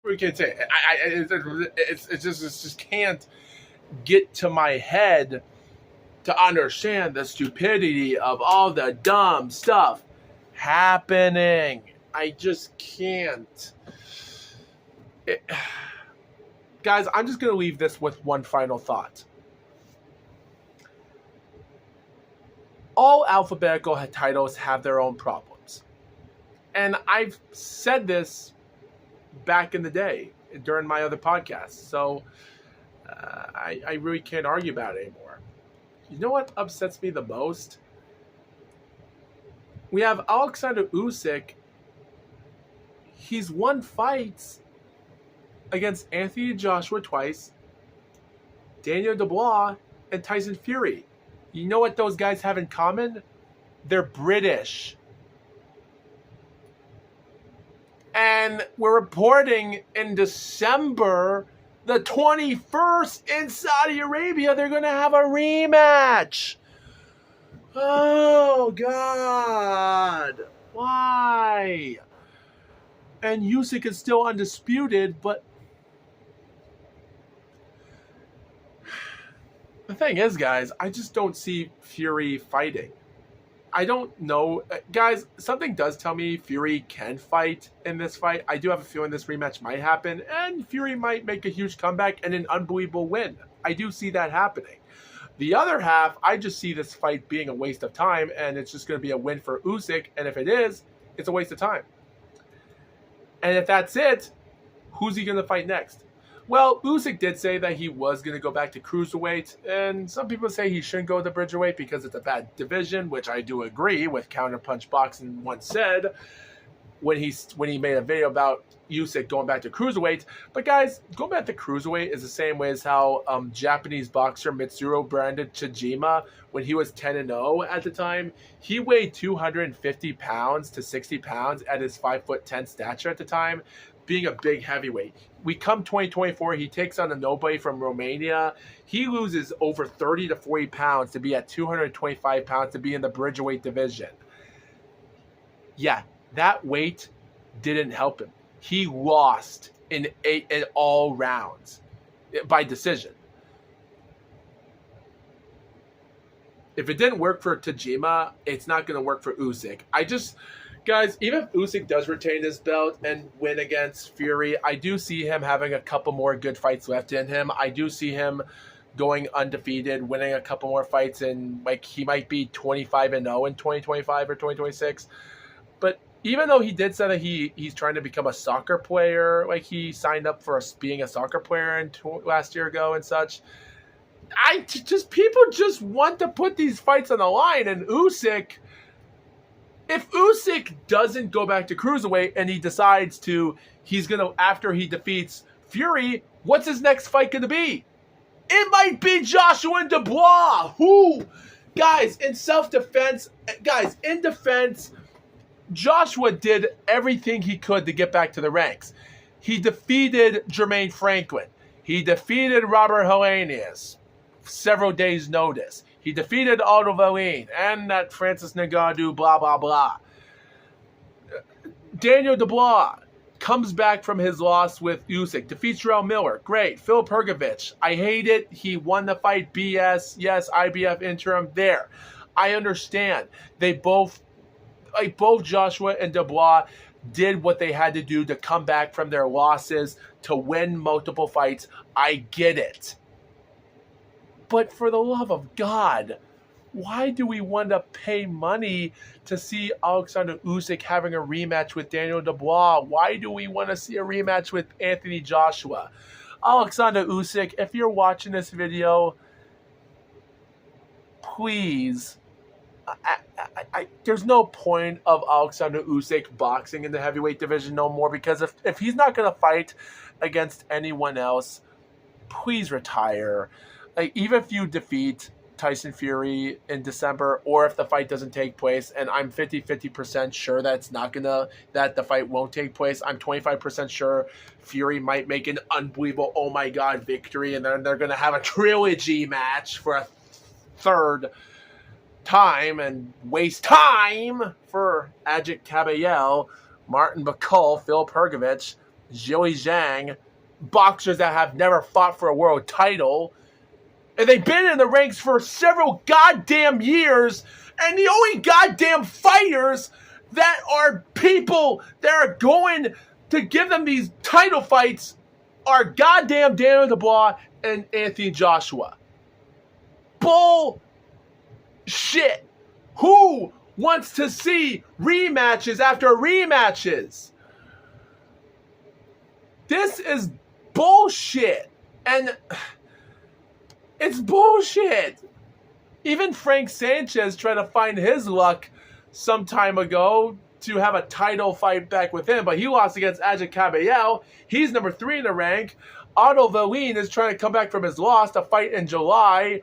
We can't say it. It's just can't get to my head to understand the stupidity of all the dumb stuff happening. I just can't. Guys, I'm just going to leave this with one final thought. All alphabetical titles have their own problems. And I've said this back in the day during my other podcasts. So I really can't argue about it anymore. You know what upsets me the most? We have Oleksandr Usyk. He's won fights against Anthony Joshua twice, Daniel Dubois, and Tyson Fury. You know what those guys have in common? They're British. And we're reporting in December the 21st in Saudi Arabia, they're going to have a rematch. Oh, God. Why? And Usyk is still undisputed, but the thing is, guys, I just don't see Fury fighting. I don't know. Guys, something does tell me Fury can fight in this fight. I do have a feeling this rematch might happen, and Fury might make a huge comeback and an unbelievable win. I do see that happening. The other half, I just see this fight being a waste of time, and it's just going to be a win for Usyk, and if it is, it's a waste of time. And if that's it, who's he going to fight next? Well, Usyk did say that he was going to go back to cruiserweight, and some people say he shouldn't go to bridgerweight because it's a bad division, which I do agree with. Counterpunch Boxing once said when he made a video about Usyk going back to cruiserweight. But guys, going back to cruiserweight is the same way as how Japanese boxer Mitsuru branded Chijima when he was 10-0 at the time. He weighed 250 pounds to 60 pounds at his 5'10" stature at the time, being a big heavyweight. We come 2024, he takes on a nobody from Romania. He loses over 30 to 40 pounds to be at 225 pounds to be in the bridgerweight division. Yeah, that weight didn't help him. He lost in all rounds by decision. If it didn't work for Tajima, it's not going to work for Usyk. Guys, even if Usyk does retain his belt and win against Fury, I do see him having a couple more good fights left in him. I do see him going undefeated, winning a couple more fights, and he might be 25-0 in 2025 or 2026. But even though he did say that he's trying to become a soccer player, he signed up for being a soccer player last year ago and such, people just want to put these fights on the line, and Usyk. If Usyk doesn't go back to cruiserweight and he decides after he defeats Fury, what's his next fight going to be? It might be Joshua and Dubois. Guys, in defense, Joshua did everything he could to get back to the ranks. He defeated Jermaine Franklin. He defeated Robert Helenius. Several days' notice. He defeated Aldo Valine and that Francis Ngannou, blah, blah, blah. Daniel Dubois comes back from his loss with Usyk, defeats Jarrell Miller. Great. Phil Pergovich. I hate it. He won the fight. BS. Yes, IBF interim. There. I understand. They both Joshua and Dubois did what they had to do to come back from their losses to win multiple fights. I get it. But for the love of God, why do we want to pay money to see Oleksandr Usyk having a rematch with Daniel Dubois? Why do we want to see a rematch with Anthony Joshua? Oleksandr Usyk, if you're watching this video, please, there's no point of Oleksandr Usyk boxing in the heavyweight division no more, because if he's not going to fight against anyone else, please retire. Even if you defeat Tyson Fury in December, or if the fight doesn't take place, and I'm 50% sure that the fight won't take place. I'm 25% sure Fury might make an unbelievable, oh my God, victory, and then they're going to have a trilogy match for a third time and waste time for Ajit Caballel, Martin Bacall, Phil Pergovich. Zhou Zhang, boxers that have never fought for a world title. And they've been in the ranks for several goddamn years. And the only goddamn fighters that are people that are going to give them these title fights are goddamn Daniel Dubois and Anthony Joshua. Bullshit. Who wants to see rematches after rematches? This is bullshit. And it's bullshit. Even Frank Sanchez tried to find his luck some time ago to have a title fight back with him, but he lost against Ajit Caballel. He's number 3 in the rank. Otto Valine is trying to come back from his loss to fight in July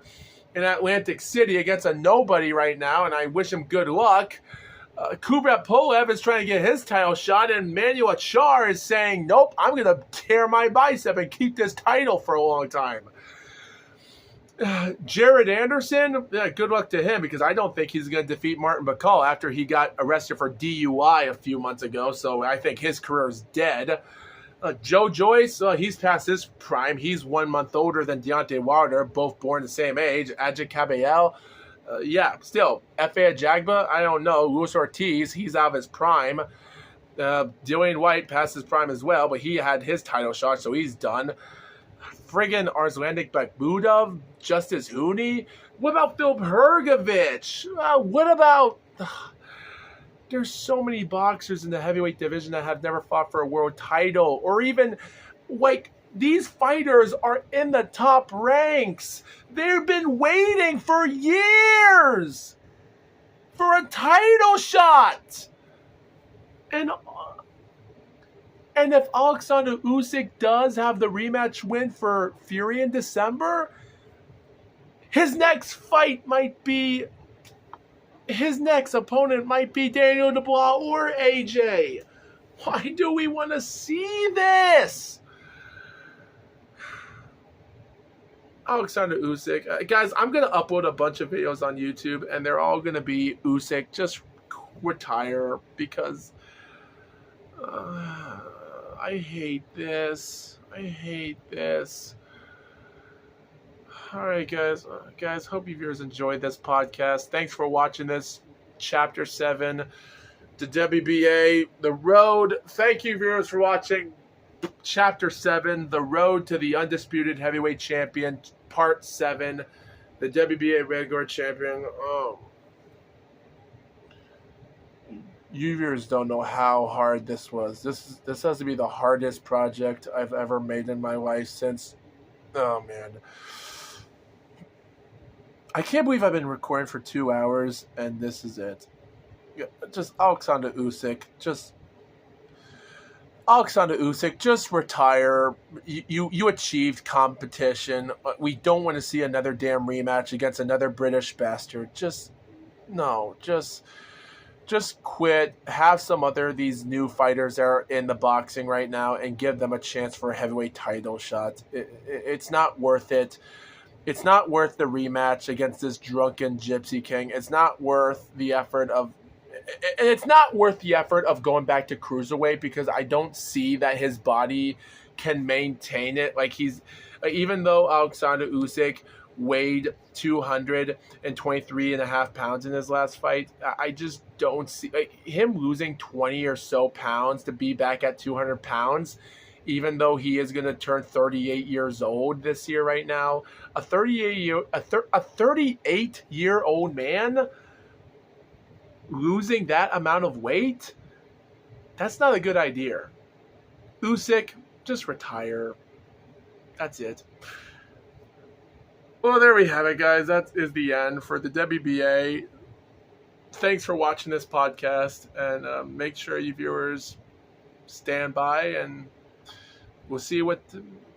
in Atlantic City against a nobody right now, and I wish him good luck. Kubrat Pulev is trying to get his title shot, and Manuel Achar is saying, nope, I'm going to tear my bicep and keep this title for a long time. Jared Anderson, good luck to him, because I don't think he's going to defeat Martin Bacall after he got arrested for DUI a few months ago, so I think his career is dead. Joe Joyce, he's past his prime. He's 1 month older than Deontay Wilder, both born the same age. Ajit Caballel, still. F.A. Ajagba, I don't know. Luis Ortiz, he's out of his prime. Dillian White past his prime as well, but he had his title shot, so he's done. Friggin' Arslandik Bekbudov, Justice Hooney. What about Phil Hergovich? What about... There's so many boxers in the heavyweight division that have never fought for a world title. Or even, these fighters are in the top ranks. They've been waiting for years for a title shot. And if Oleksandr Usyk does have the rematch win for Fury in December, his next opponent might be Daniel Dubois or AJ. Why do we want to see this? Oleksandr Usyk. Guys, I'm going to upload a bunch of videos on YouTube, and they're all going to be Usyk. Just retire, because I hate this. Alright, guys, hope you viewers enjoyed this podcast. Thanks for watching this Chapter 7, the WBA, The Road. Thank you, viewers, for watching Chapter 7, The Road to the Undisputed Heavyweight Champion, Part 7, the WBA regular champion. You viewers don't know how hard this was. This has to be the hardest project I've ever made in my life since... Oh, man. I can't believe I've been recording for 2 hours, and this is it. Just Oleksandr Usyk. Just retire. You achieved competition. We don't want to see another damn rematch against another British bastard. Just quit. Have some other these new fighters that are in the boxing right now and give them a chance for a heavyweight title shot. It's not worth it. It's not worth the rematch against this drunken Gypsy King. It's not worth the effort of... And it's not worth the effort of going back to cruiserweight, because I don't see that his body can maintain it. Even though Oleksandr Usyk weighed 223.5 pounds in his last fight, I just don't see him losing 20 or so pounds to be back at 200 pounds, even though he is going to turn 38 years old this year right now. A 38-year-old man losing that amount of weight, that's not a good idea. Usyk, just retire. That's it. Well, there we have it, guys. That is the end for the WBA. Thanks for watching this podcast, and make sure you viewers stand by, and we'll see what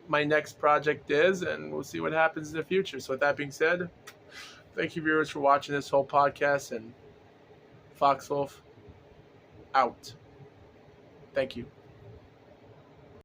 my next project is, and we'll see what happens in the future. So with that being said, thank you, viewers, for watching this whole podcast, and Foxwolf out. Thank you.